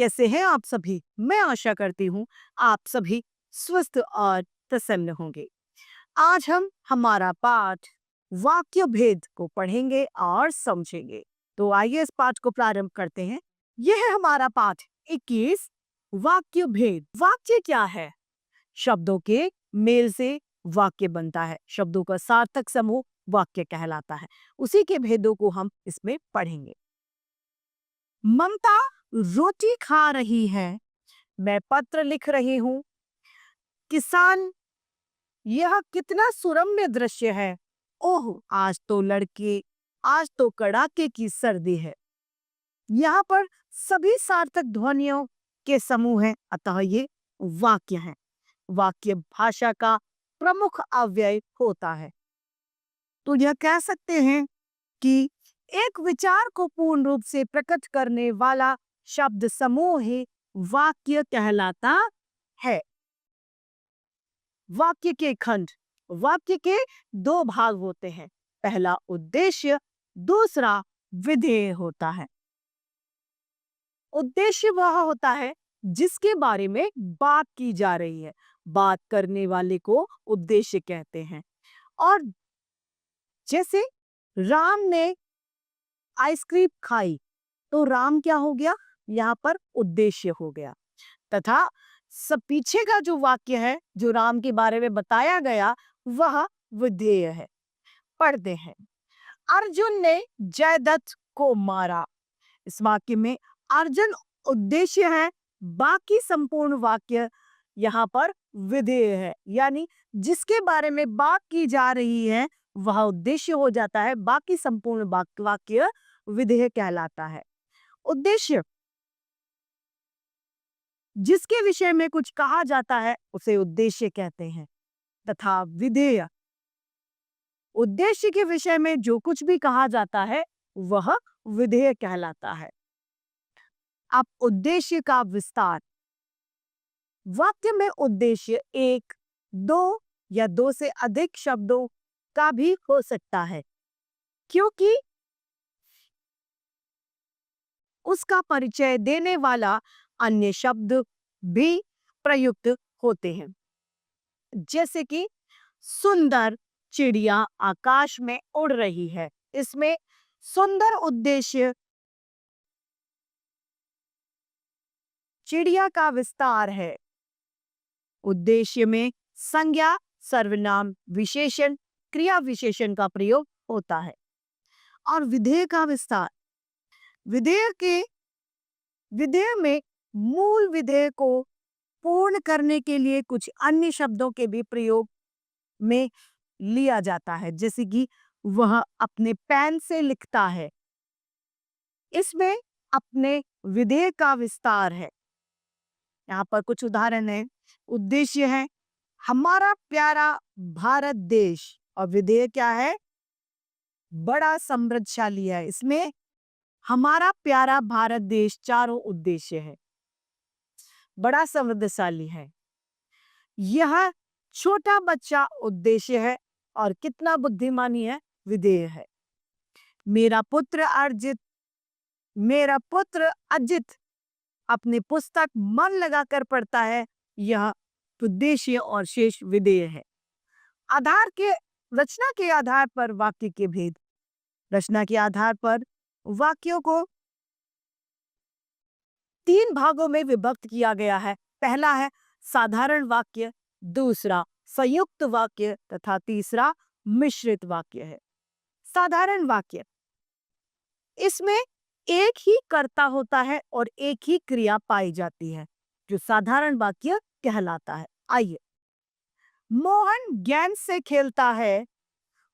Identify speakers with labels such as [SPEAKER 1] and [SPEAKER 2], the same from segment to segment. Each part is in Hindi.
[SPEAKER 1] कैसे हैं आप सभी? मैं आशा करती हूँ आप सभी स्वस्थ और प्रसन्न होंगे। आज हम हमारा पाठ वाक्य भेद को पढ़ेंगे और समझेंगे। तो आइए इस पाठ को प्रारंभ करते हैं। यह है हमारा पाठ 21 वाक्य भेद। वाक्य क्या है? शब्दों के मेल से वाक्य बनता है। शब्दों का सार्थक समूह वाक्य कहलाता है। उसी के भेदों को हम इसमें पढ़ेंगे। ममता रोटी खा रही है, मैं पत्र लिख रही हूँ। किसान, यह कितना सुरम्य दृश्य है। ओह, आज तो कड़ाके की सर्दी है। यहाँ पर सभी सार्थक ध्वनियों के समूह हैं, अतः ये वाक्य हैं। वाक्य भाषा का प्रमुख अव्यय होता है। तो यह कह सकते हैं कि एक विचार को पूर्ण रूप से प्रकट करने वाला शब्द समूह ही वाक्य कहलाता है। वाक्य के खंड। वाक्य के दो भाग होते हैं। पहला उद्देश्य, दूसरा विधेय होता है। उद्देश्य वह होता है जिसके बारे में बात की जा रही है। बात करने वाले को उद्देश्य कहते हैं। और जैसे राम ने आइसक्रीम खाई, तो राम क्या हो गया? यहाँ पर उद्देश्य हो गया। तथा सब पीछे का जो वाक्य है, जो राम के बारे में बताया गया, वह विधेय है। पढ़ते हैं। अर्जुन ने जयदत्त को मारा। इस वाक्य में अर्जुन उद्देश्य है, बाकी संपूर्ण वाक्य यहाँ पर विधेय है। यानी जिसके बारे में बात की जा रही है वह उद्देश्य हो जाता है, बाकी संपूर्ण वाक्य विधेय कहलाता है। उद्देश्य, जिसके विषय में कुछ कहा जाता है उसे उद्देश्य कहते हैं। तथा विधेय, उद्देश्य के विषय में जो कुछ भी कहा जाता है वह विधेय कहलाता है। अब उद्देश्य का विस्तार। वाक्य में उद्देश्य एक, दो या दो से अधिक शब्दों का भी हो सकता है, क्योंकि उसका परिचय देने वाला अन्य शब्द भी प्रयुक्त होते हैं। जैसे कि सुंदर चिड़िया आकाश में उड़ रही है। इसमें सुंदर उद्देश्य चिड़िया का विस्तार है। उद्देश्य में संज्ञा, सर्वनाम, विशेषण, क्रिया विशेषण का प्रयोग होता है। और विधेय का विस्तार। विधेय में मूल विधेय को पूर्ण करने के लिए कुछ अन्य शब्दों के भी प्रयोग में लिया जाता है। जैसे कि वह अपने पेन से लिखता है, इसमें अपने विधेय का विस्तार है। यहाँ पर कुछ उदाहरण है। उद्देश्य है हमारा प्यारा भारत देश, और विधेय क्या है? बड़ा समृद्धशाली है। इसमें हमारा प्यारा भारत देश चारों उद्देश्य है। बड़ा समृद्धशाली है। यह छोटा बच्चा उद्देश्य है, और कितना बुद्धिमानी है? विधेय है। मेरा पुत्र अजित अपनी पुस्तक मन लगाकर पढ़ता है, यह उद्देश्य और शेष विधेय है। रचना के आधार पर वाक्य के भेद। रचना के आधार पर वाक्यों को तीन भागों में विभक्त किया गया है। पहला है साधारण वाक्य, दूसरा संयुक्त वाक्य तथा तीसरा मिश्रित वाक्य है। साधारण वाक्य, इसमें एक ही कर्ता होता है और एक ही क्रिया पाई जाती है, जो साधारण वाक्य कहलाता है। आइए, मोहन गेंद से खेलता है,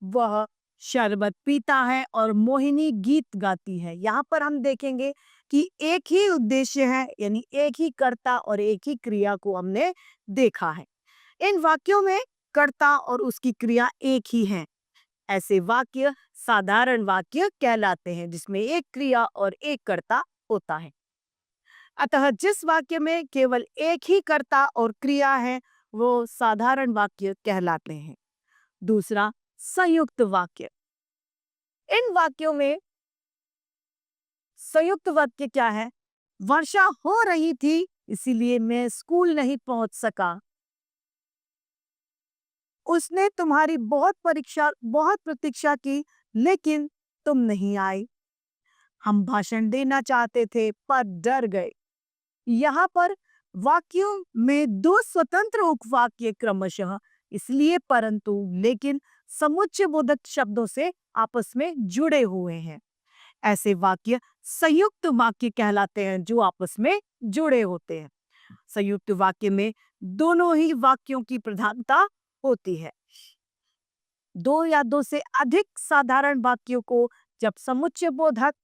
[SPEAKER 1] वह शरबत पीता है और मोहिनी गीत गाती है। यहाँ पर हम देखेंगे कि एक ही उद्देश्य है, यानी एक ही कर्ता और एक ही क्रिया को हमने देखा है। इन वाक्यों में कर्ता और उसकी क्रिया एक ही है। ऐसे वाक्य साधारण वाक्य कहलाते हैं, जिसमें एक क्रिया और एक कर्ता होता है। अतः जिस वाक्य में केवल एक ही कर्ता और क्रिया है वो साधारण वाक्य कहलाते हैं। दूसरा, संयुक्त वाक्य। इन वाक्यों में संयुक्त वाक्य क्या है? वर्षा हो रही थी, इसीलिए मैं स्कूल नहीं पहुंच सका। उसने तुम्हारी बहुत प्रतीक्षा की, लेकिन तुम नहीं आई। हम भाषण देना चाहते थे पर डर गए। यहाँ पर वाक्यों में दो स्वतंत्र उपवाक्य क्रमशः इसलिए परंतु लेकिन समुच्चय बोधक शब्दों से आपस में जुड़े हुए हैं। ऐसे वाक्य संयुक्त वाक्य कहलाते हैं जो आपस में जुड़े होते हैं। संयुक्त वाक्य में दोनों ही वाक्यों की प्रधानता होती है। दो या दो से अधिक साधारण वाक्यों को जब समुच्चय बोधक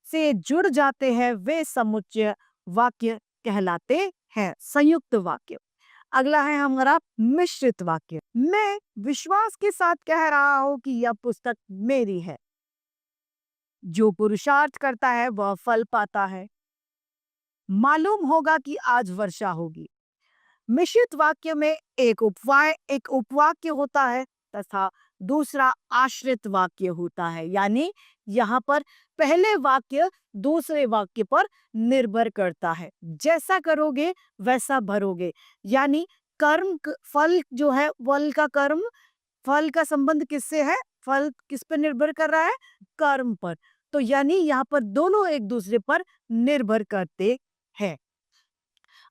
[SPEAKER 1] से जुड़ जाते हैं वे समुच्चय वाक्य कहलाते हैं, संयुक्त वाक्य। अगला है हमारा मिश्रित वाक्य। मैं विश्वास के साथ कह रहा हूं कि यह पुस्तक मेरी है। जो पुरुषार्थ करता है वह फल पाता है। मालूम होगा कि आज वर्षा होगी। मिश्रित वाक्य में एक उपवाक्य होता है तथा दूसरा आश्रित वाक्य होता है, यानी यहाँ पर पहले वाक्य दूसरे वाक्य पर निर्भर करता है। जैसा करोगे वैसा भरोगे, यानी फल जो है, फल का संबंध किससे है? फल किस पर निर्भर कर रहा है? कर्म पर। तो यानी यहाँ पर दोनों एक दूसरे पर निर्भर करते हैं।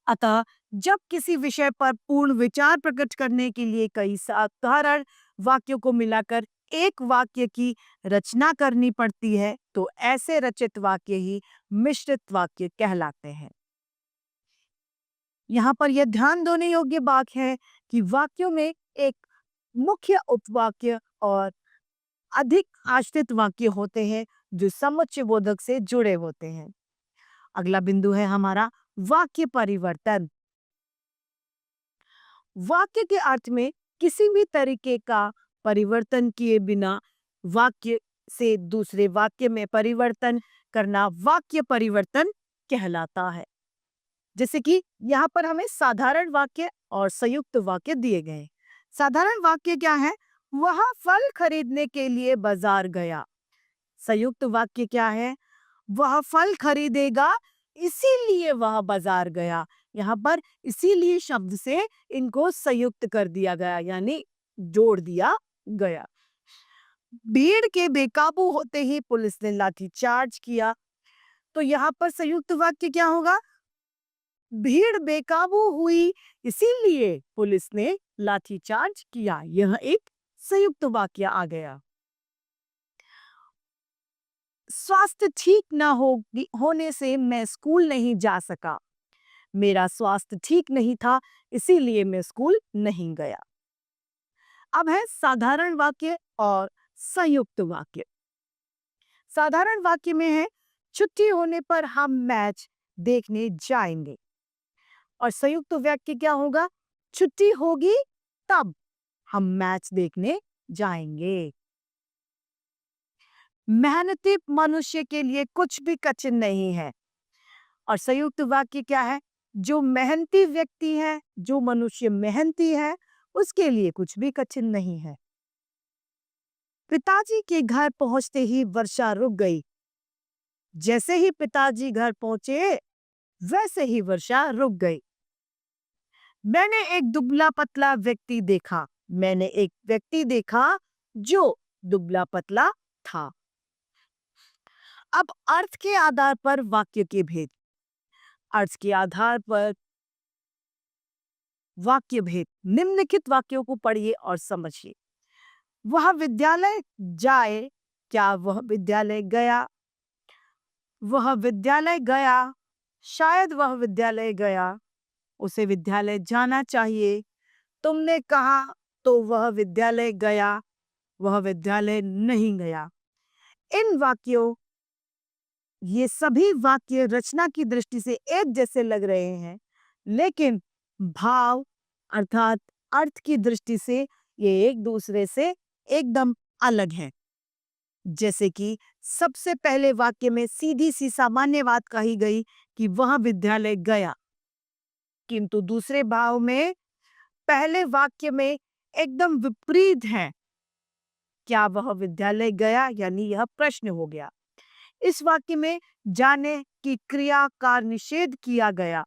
[SPEAKER 1] अतः जब किसी विषय पर पूर्ण विचार प्रकट करने के लिए कई साधारण वाक्यों को मिलाकर एक वाक्य की रचना करनी पड़ती है तो ऐसे रचित वाक्य ही मिश्रित वाक्य कहलाते हैं। यहाँ पर यह ध्यान देने योग्य बात है कि वाक्यों में एक मुख्य उपवाक्य और अधिक आश्रित वाक्य होते हैं जो समुच्चय बोधक से जुड़े होते हैं। अगला बिंदु है हमारा वाक्य परिवर्तन। वाक्य के अर्थ में किसी भी तरीके का परिवर्तन किए बिना वाक्य से दूसरे वाक्य में परिवर्तन करना वाक्य परिवर्तन कहलाता है। जैसे कि यहाँ पर हमें साधारण वाक्य और संयुक्त वाक्य दिए गए। साधारण वाक्य क्या है? वह फल खरीदने के लिए बाजार गया। संयुक्त वाक्य क्या है? वह फल खरीदेगा इसीलिए वह बाजार गया। यहाँ पर इसीलिए शब्द से इनको संयुक्त कर दिया गया, यानी जोड़ दिया गया। भीड़ के बेकाबू होते ही पुलिस ने लाठीचार्ज किया। तो यहाँ पर संयुक्त वाक्य क्या होगा? भीड़ बेकाबू हुई इसीलिए पुलिस ने लाठीचार्ज किया। यह एक संयुक्त वाक्य आ गया। स्वास्थ्य ठीक न होने से मैं स्कूल नहीं जा सका। मेरा स्वास्थ्य ठीक नहीं था इसीलिए मैं स्कूल नहीं गया। अब है साधारण वाक्य और संयुक्त वाक्य। साधारण वाक्य में है छुट्टी होने पर हम मैच देखने जाएंगे। और संयुक्त वाक्य क्या होगा? छुट्टी होगी तब हम मैच देखने जाएंगे। मेहनती मनुष्य के लिए कुछ भी कठिन नहीं है। और संयुक्त वाक्य क्या है? जो मेहनती व्यक्ति है, जो मनुष्य मेहनती है, उसके लिए कुछ भी कठिन नहीं है। पिताजी के घर पहुंचते ही वर्षा रुक गई। जैसे ही पिताजी घर पहुंचे वैसे ही वर्षा रुक गई। मैंने एक दुबला पतला व्यक्ति देखा। मैंने एक व्यक्ति देखा जो दुबला पतला था। अब अर्थ के आधार पर वाक्य के भेद। अर्थ के आधार पर वाक्य भेद। निम्नलिखित वाक्यों को पढ़िए और समझिए। वह विद्यालय जाए, क्या वह विद्यालय गया? वह विद्यालय गया, शायद वह विद्यालय गया। उसे विद्यालय जाना चाहिए। तुमने कहा तो वह विद्यालय गया, वह विद्यालय नहीं गया। इन वाक्यों ये सभी वाक्य रचना की दृष्टि से एक जैसे लग रहे हैं, लेकिन भाव अर्थात अर्थ की दृष्टि से ये एक दूसरे से एकदम अलग हैं। जैसे कि सबसे पहले वाक्य में सीधी सी सामान्य बात कही गई कि वह विद्यालय गया, किंतु दूसरे भाव में पहले वाक्य में एकदम विपरीत है। क्या वह विद्यालय गया, यानी यह प्रश्न हो गया। इस वाक्य में जाने की क्रिया का निषेध किया गया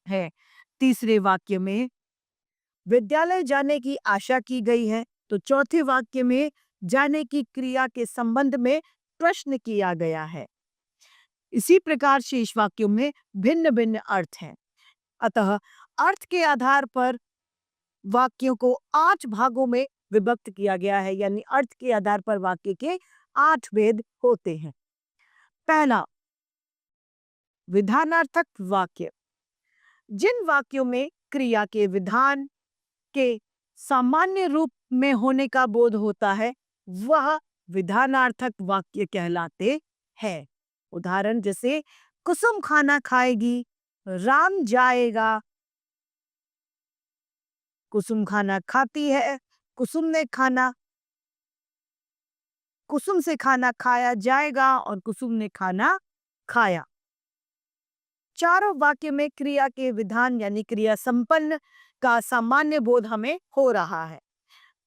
[SPEAKER 1] है। तीसरे वाक्य में विद्यालय जाने की आशा की गई है, तो चौथे वाक्य में जाने की क्रिया के संबंध में प्रश्न किया गया है। इसी प्रकार शेष वाक्यों में भिन्न भिन्न अर्थ हैं। अतः अर्थ के आधार पर वाक्यों को 8 भागों में विभक्त किया गया है, यानी अर्थ के आधार पर वाक्य के 8 भेद होते हैं। पहला, विधानार्थक वाक्य। जिन वाक्यों में क्रिया के विधान के सामान्य रूप में होने का बोध होता है, वह विधानार्थक वाक्य कहलाते हैं। उदाहरण जैसे कुसुम खाना खाएगी, राम जाएगा, कुसुम खाना खाती है, कुसुम ने खाना, कुसुम से खाना खाया जाएगा और कुसुम ने खाना खाया। चारों वाक्य में क्रिया के विधान यानी क्रिया संपन्न का सामान्य बोध हमें हो रहा है।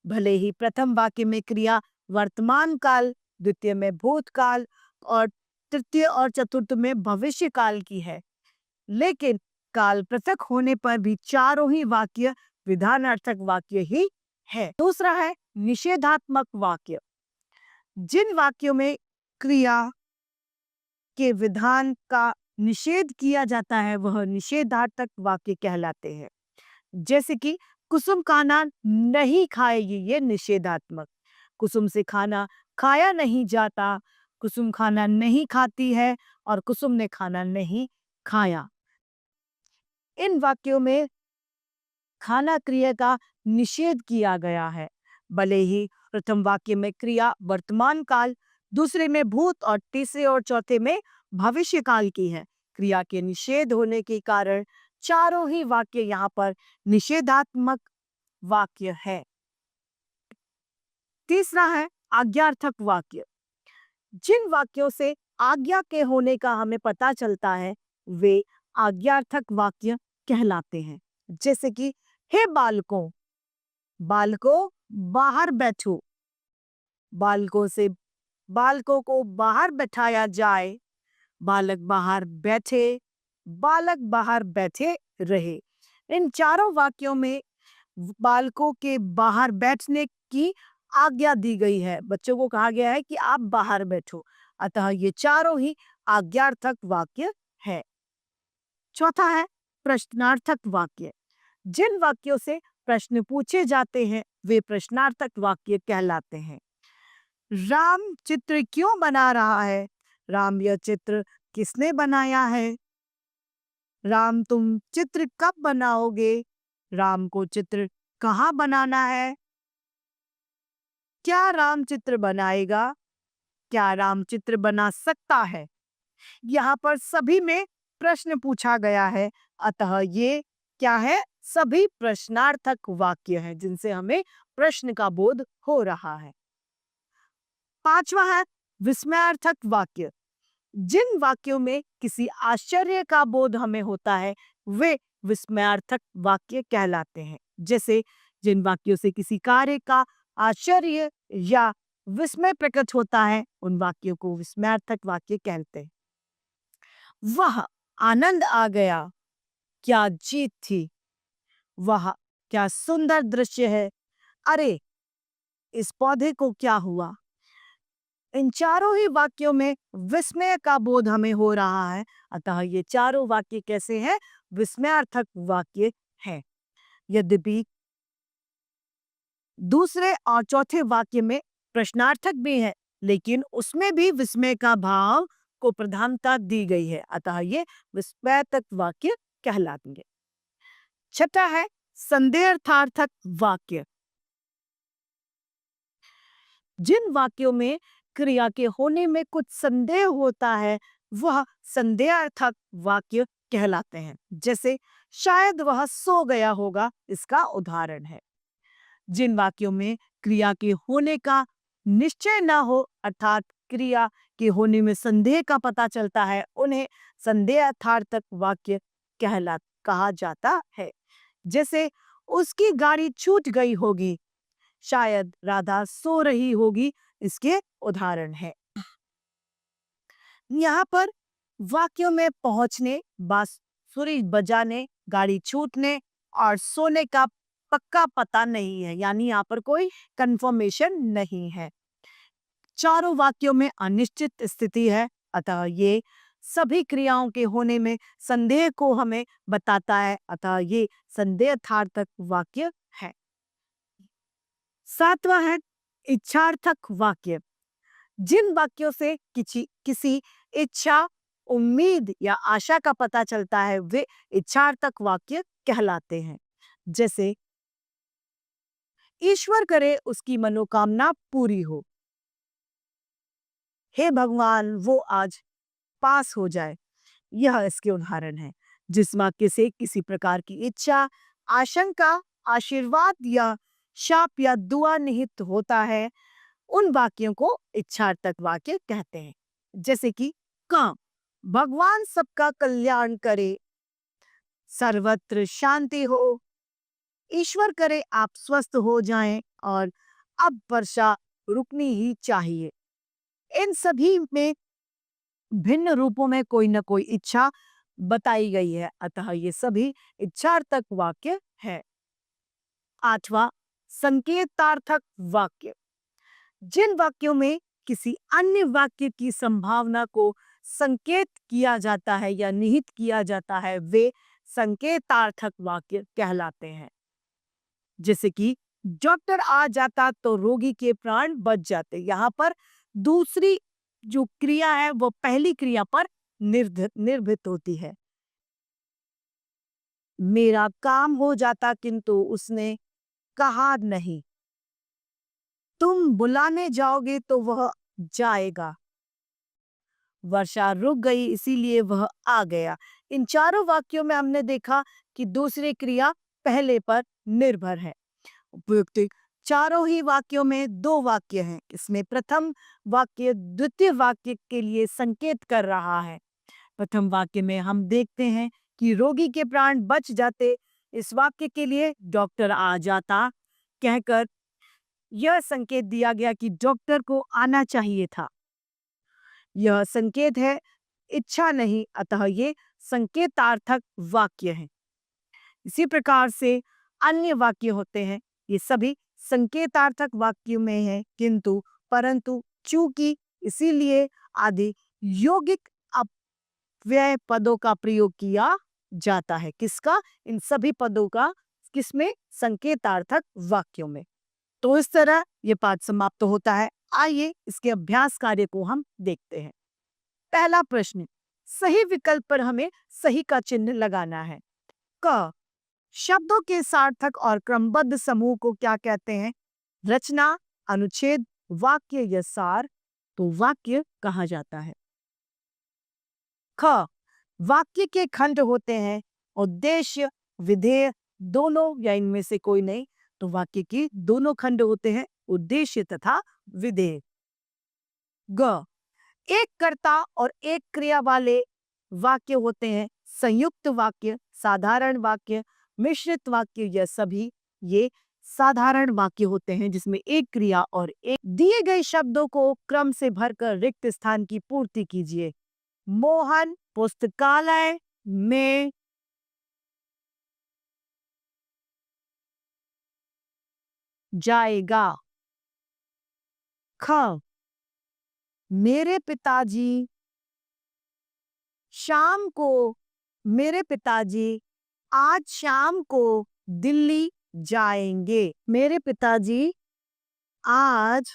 [SPEAKER 1] भले ही प्रथम वाक्य में क्रिया वर्तमान काल, द्वितीय में भूतकाल और तृतीय और चतुर्थ में भविष्य काल की है, लेकिन काल पृथक होने पर भी चारों ही वाक्य विधानार्थक वाक्य ही है। दूसरा है निषेधात्मक वाक्य। जिन वाक्यों में क्रिया के विधान का निषेध किया जाता है, वह निषेधार्थक वाक्य कहलाते हैं। जैसे कि कुसुम खाना नहीं खाएगी, ये निषेधात्मक। कुसुम से खाना खाया नहीं जाता, कुसुम खाना नहीं खाती है और कुसुम ने खाना नहीं खाया। इन वाक्यों में खाना क्रिया का निषेध किया गया है। भले ही प्रथम वाक्य में क्रिया वर्तमान काल, दूसरे में भूत और तीसरे और चौथे में भविष्य काल की है। क्रिया के निषेध होने के कारण चारों ही वाक्य यहाँ पर निषेधात्मक वाक्य है। तीसरा है आज्ञार्थक वाक्य। जिन वाक्यों से आज्ञा के होने का हमें पता चलता है, वे आज्ञार्थक वाक्य कहलाते हैं। जैसे कि हे बालकों, बालकों बाहर बैठो, बालकों से बालकों को बाहर बैठाया जाए, बालक बाहर बैठे, बालक बाहर बैठे रहे। इन चारों वाक्यों में बालकों के बाहर बैठने की आज्ञा दी गई है। बच्चों को कहा गया है कि आप बाहर बैठो। अतः ये चारों ही आज्ञार्थक वाक्य है। चौथा है प्रश्नार्थक वाक्य। जिन वाक्यों से प्रश्न पूछे जाते हैं, वे प्रश्नार्थक वाक्य कहलाते हैं। राम चित्र क्यों बना रहा है? राम, यह चित्र किसने बनाया है? राम, तुम चित्र कब बनाओगे? राम को चित्र कहाँ बनाना है? क्या राम चित्र बनाएगा? क्या राम चित्र बना सकता है? यहाँ पर सभी में प्रश्न पूछा गया है, अतः ये क्या है? सभी प्रश्नार्थक वाक्य हैं, जिनसे हमें प्रश्न का बोध हो रहा है। पांचवा है विस्मयार्थक वाक्य। जिन वाक्यों में किसी आश्चर्य का बोध हमें होता है, वे विस्मयार्थक वाक्य कहलाते हैं। जैसे जिन वाक्यों से किसी कार्य का आश्चर्य या विस्मय प्रकट होता है, उन वाक्यों को विस्मयार्थक वाक्य कहते हैं। वह आनंद आ गया, क्या जीत थी, वह क्या सुंदर दृश्य है, अरे इस पौधे को क्या हुआ। इन चारों ही वाक्यों में विस्मय का बोध हमें हो रहा है, अतः ये चारों वाक्य कैसे हैं? विस्मयार्थक वाक्य हैं। यद्यपि दूसरे और चौथे वाक्य में प्रश्नार्थक भी है, लेकिन उसमें भी विस्मय का भाव को प्रधानता दी गई है, अतः ये विस्मयार्थक वाक्य कहलाएंगे। छठा है संदेहार्थक वाक्य। जिन वाक्यों में क्रिया के होने में कुछ संदेह होता है, वह संदेहार्थक वाक्य कहलाते हैं। जैसे शायद वह सो गया होगा, इसका उदाहरण है। जिन वाक्यों में क्रिया के होने का निश्चय न हो, अर्थात क्रिया के होने में संदेह का पता चलता है, उन्हें संदेहार्थक वाक्य कहा जाता है। जैसे उसकी गाड़ी छूट गई होगी, शायद राधा सो रही होगी, इसके उदाहरण है। यहाँ पर वाक्यों में पहुंचने, बांसुरी बजाने, गाड़ी छूटने और सोने का पक्का पता नहीं है, यानी यहाँ पर कोई कंफर्मेशन नहीं है। चारों वाक्यों में अनिश्चित स्थिति है, अतः ये सभी क्रियाओं के होने में संदेह को हमें बताता है, अतः ये संदेहार्थक वाक्य है। सातवां है इच्छार्थक वाक्य। जिन वाक्यों से किसी किसी इच्छा, उम्मीद या आशा का पता चलता है वे इच्छार्थक वाक्य कहलाते हैं। जैसे ईश्वर करे उसकी मनोकामना पूरी हो, हे भगवान वो आज पास हो जाए, यह इसके उदाहरण है। जिस वाक्य से किसी प्रकार की इच्छा, आशंका, आशीर्वाद या शाप या दुआ निहित होता है, उन वाक्यों को इच्छार्थक वाक्य कहते हैं। जैसे कि का भगवान सबका कल्याण करे, सर्वत्र शांति हो, ईश्वर करे आप स्वस्थ हो जाएं और अब वर्षा रुकनी ही चाहिए। इन सभी में भिन्न रूपों में कोई न कोई इच्छा बताई गई है, अतः ये सभी इच्छार्थक वाक्य है। आठवां संकेतार्थक वाक्य। जिन वाक्यों में किसी अन्य वाक्य की संभावना को संकेत किया जाता है या निहित किया जाता है वे संकेतार्थक वाक्य कहलाते हैं। जैसे कि डॉक्टर आ जाता तो रोगी के प्राण बच जाते, यहाँ पर दूसरी जो क्रिया है वो पहली क्रिया पर निर्भीत होती है। मेरा काम हो जाता किंतु उसने कहा नहीं, तुम बुलाने जाओगे तो वह जाएगा, वर्षा रुक गई इसीलिए वह आ गया। इन चारों वाक्यों में हमने देखा कि दूसरी क्रिया पहले पर निर्भर है। उपयुक्त चारों ही वाक्यों में दो वाक्य हैं। इसमें प्रथम वाक्य द्वितीय वाक्य के लिए संकेत कर रहा है। प्रथम वाक्य में हम देखते हैं कि रोगी के प्राण बच जाते, इस वाक्य के लिए डॉक्टर आ जाता कहकर यह संकेत दिया गया कि डॉक्टर को आना चाहिए था। यह संकेत है, इच्छा नहीं, अतः ये संकेतार्थक वाक्य है। इसी प्रकार से अन्य वाक्य होते हैं, ये सभी संकेतार्थक वाक्यों में है, किंतु परंतु चूंकि इसीलिए आदि यौगिक अपव्यय पदों का प्रयोग किया जाता है। किसका? इन सभी पदों का। किसमें? संकेतार्थक वाक्यों में। तो इस तरह ये पाठ समाप्त होता है। आइए इसके अभ्यास कार्य को हम देखते हैं। पहला प्रश्न, सही विकल्प पर हमें सही का चिन्ह लगाना है। क शब्दों के सार्थक और क्रमबद्ध समूह को क्या कहते हैं? रचना, अनुच्छेद, वाक्य या सार। तो वाक्य कहा जाता है। ख वाक्य के खंड होते हैं, उद्देश्य, विधेय, दोनों या इनमें से कोई नहीं। तो वाक्य के दोनों खंड होते हैं, उद्देश्य तथा विधेय। ग एक कर्ता और एक क्रिया वाले वाक्य होते हैं, संयुक्त वाक्य, साधारण वाक्य, मिश्रित वाक्य। यह सभी ये साधारण वाक्य होते हैं जिसमें एक क्रिया और एक दिए गए शब्दों को क्रम से भरकर रिक्त स्थान की पूर्ति कीजिए। मोहन पुस्तकालय में जाएगा। ख मेरे पिताजी शाम को मेरे पिताजी आज शाम को दिल्ली जाएंगे। मेरे पिताजी आज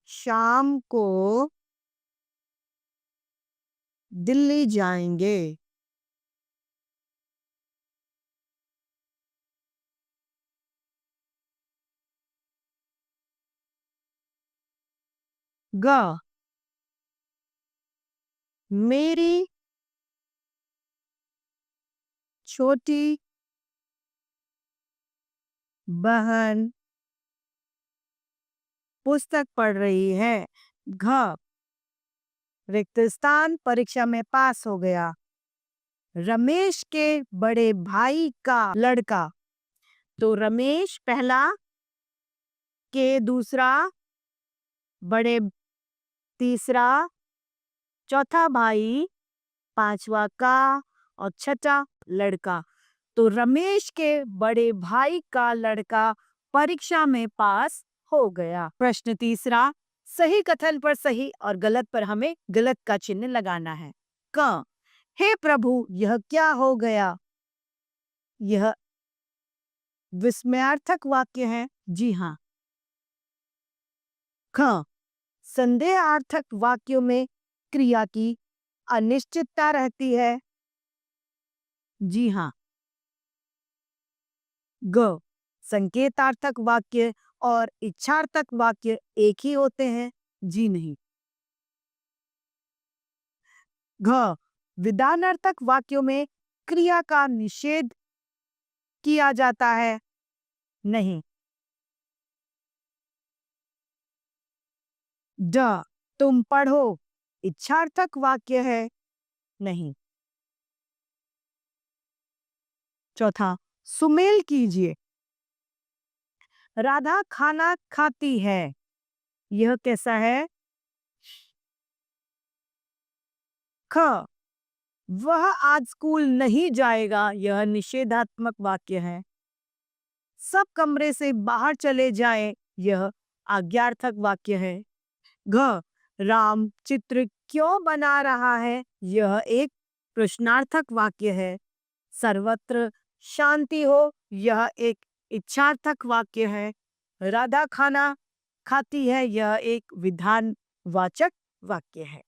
[SPEAKER 1] शाम को दिल्ली जाएंगे। ग मेरी छोटी बहन पुस्तक पढ़ रही है। घ रिक्त स्थान परीक्षा में पास हो गया। रमेश के बड़े भाई का लड़का। तो रमेश पहला, के दूसरा, बड़े तीसरा, चौथा भाई, पांचवा का और छठा लड़का। तो रमेश के बड़े भाई का लड़का परीक्षा में पास हो गया। प्रश्न तीसरा, सही कथन पर सही और गलत पर हमें गलत का चिन्ह लगाना है। क, हे प्रभु यह क्या हो गया? यह विस्मयार्थक वाक्य है। जी हाँ। ख, संदेहार्थक वाक्यों में क्रिया की अनिश्चितता रहती है। जी हाँ। ग, संकेतार्थक वाक्य और इच्छार्थक वाक्य एक ही होते हैं। जी नहीं। घ, विधानार्थक वाक्यों में क्रिया का निषेध किया जाता है। नहीं। ड, तुम पढ़ो इच्छार्थक वाक्य है। नहीं। चौथा, सुमेल कीजिए, राधा खाना खाती है। यह कैसा है? ख, वह आज स्कूल नहीं जाएगा। यह निषेधात्मक वाक्य है। सब कमरे से बाहर चले जाएं। यह आज्ञार्थक वाक्य है। घ, राम चित्र क्यों बना रहा है? यह एक प्रश्नार्थक वाक्य है। सर्वत्र शांति हो, यह एक इच्छार्थक वाक्य है। राधा खाना खाती है, यह एक विधानवाचक वाक्य है।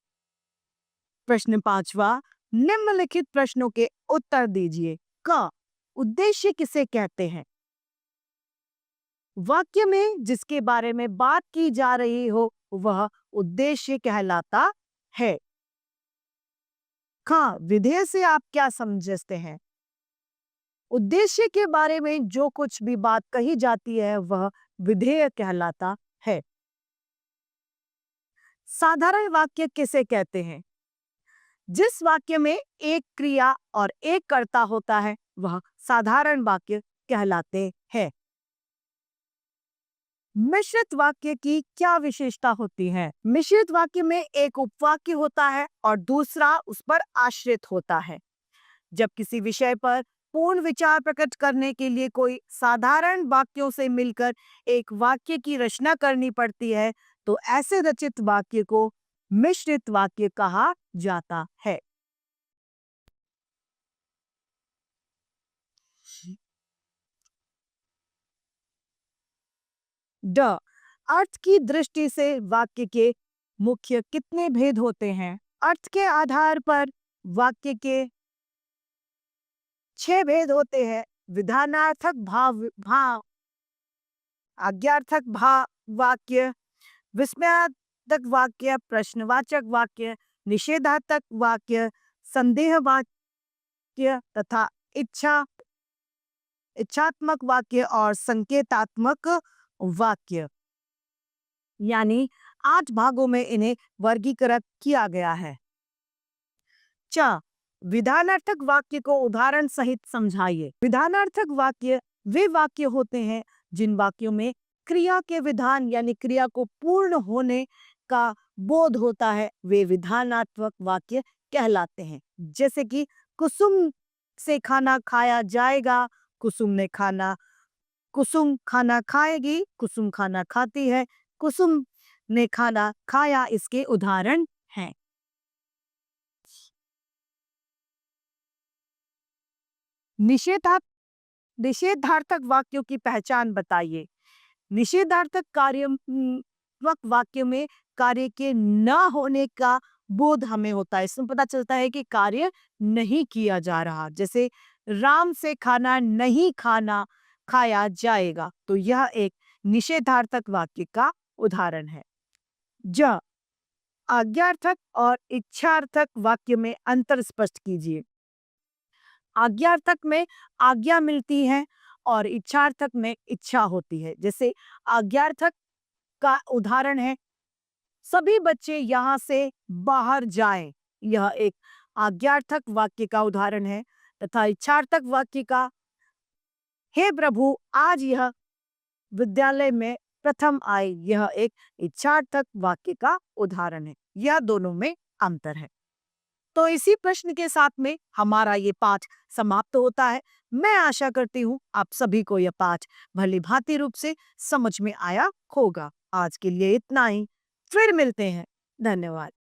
[SPEAKER 1] प्रश्न पांचवा, निम्नलिखित प्रश्नों के उत्तर दीजिए। क, उद्देश्य किसे कहते हैं? वाक्य में जिसके बारे में बात की जा रही हो वह उद्देश्य कहलाता है। ख, विधेय से आप क्या समझते हैं? उद्देश्य के बारे में जो कुछ भी बात कही जाती है वह विधेय कहलाता है। साधारण वाक्य किसे कहते हैं? जिस वाक्य में एक क्रिया और एक कर्ता होता है वह साधारण वाक्य कहलाते हैं। मिश्रित वाक्य की क्या विशेषता होती है? मिश्रित वाक्य में एक उपवाक्य होता है और दूसरा उस पर आश्रित होता है। जब किसी विषय पर पूर्ण विचार प्रकट करने के लिए कोई साधारण वाक्यों से मिलकर एक वाक्य की रचना करनी पड़ती है तो ऐसे रचित वाक्य को मिश्रित वाक्य कहा जाता है। ड, अर्थ की दृष्टि से वाक्य के मुख्य कितने भेद होते हैं? अर्थ के आधार पर वाक्य के 6 भेद होते हैं। विधानार्थक भाव, आज्ञार्थक भाव वाक्य, विस्मयार्थक वाक्य, प्रश्नवाचक वाक्य, निषेधार्थक वाक्य, संदेह वाक्य तथा इच्छात्मक वाक्य और संकेतात्मक वाक्य। यानी 8 भागों में इन्हें वर्गीकृत किया गया है। च, विधानार्थक वाक्य को उदाहरण सहित समझाइए। विधानार्थक वाक्य वे वाक्य होते हैं जिन वाक्यों में क्रिया के विधान यानी क्रिया को पूर्ण होने का बोध होता है वे विधानात्मक वाक्य कहलाते हैं। जैसे कि कुसुम से खाना खाया जाएगा, कुसुम खाना खाएगी, कुसुम खाना खाती है, कुसुम ने खाना खाया, इसके उदाहरण हैं। निषेधार्थक वाक्यों की पहचान बताइए। निषेधार्थक कार्यात्मक वाक्य में कार्य के न होने का बोध हमें होता है। इसमें पता चलता है कि कार्य नहीं किया जा रहा। जैसे राम से खाना नहीं खाया जाएगा, तो यह एक निषेधार्थक वाक्य का उदाहरण है। ज, आज्ञार्थक और इच्छार्थक वाक्य में अंतर स्पष्ट कीजिए। आज्ञार्थक में आज्ञा मिलती है और इच्छार्थक में इच्छा होती है। जैसे आज्ञार्थक का उदाहरण है, सभी बच्चे यहाँ से बाहर जाएं। यह एक आज्ञार्थक वाक्य का उदाहरण है। तथा इच्छार्थक वाक्य का, हे प्रभु आज यह विद्यालय में प्रथम आए यह एक इच्छार्थक वाक्य का उदाहरण है। यह दोनों में अंतर है। तो इसी प्रश्न के साथ में हमारा ये पाठ समाप्त होता है। मैं आशा करती हूँ आप सभी को यह पाठ भली भांति रूप से समझ में आया होगा। आज के लिए इतना ही। फिर मिलते हैं। धन्यवाद।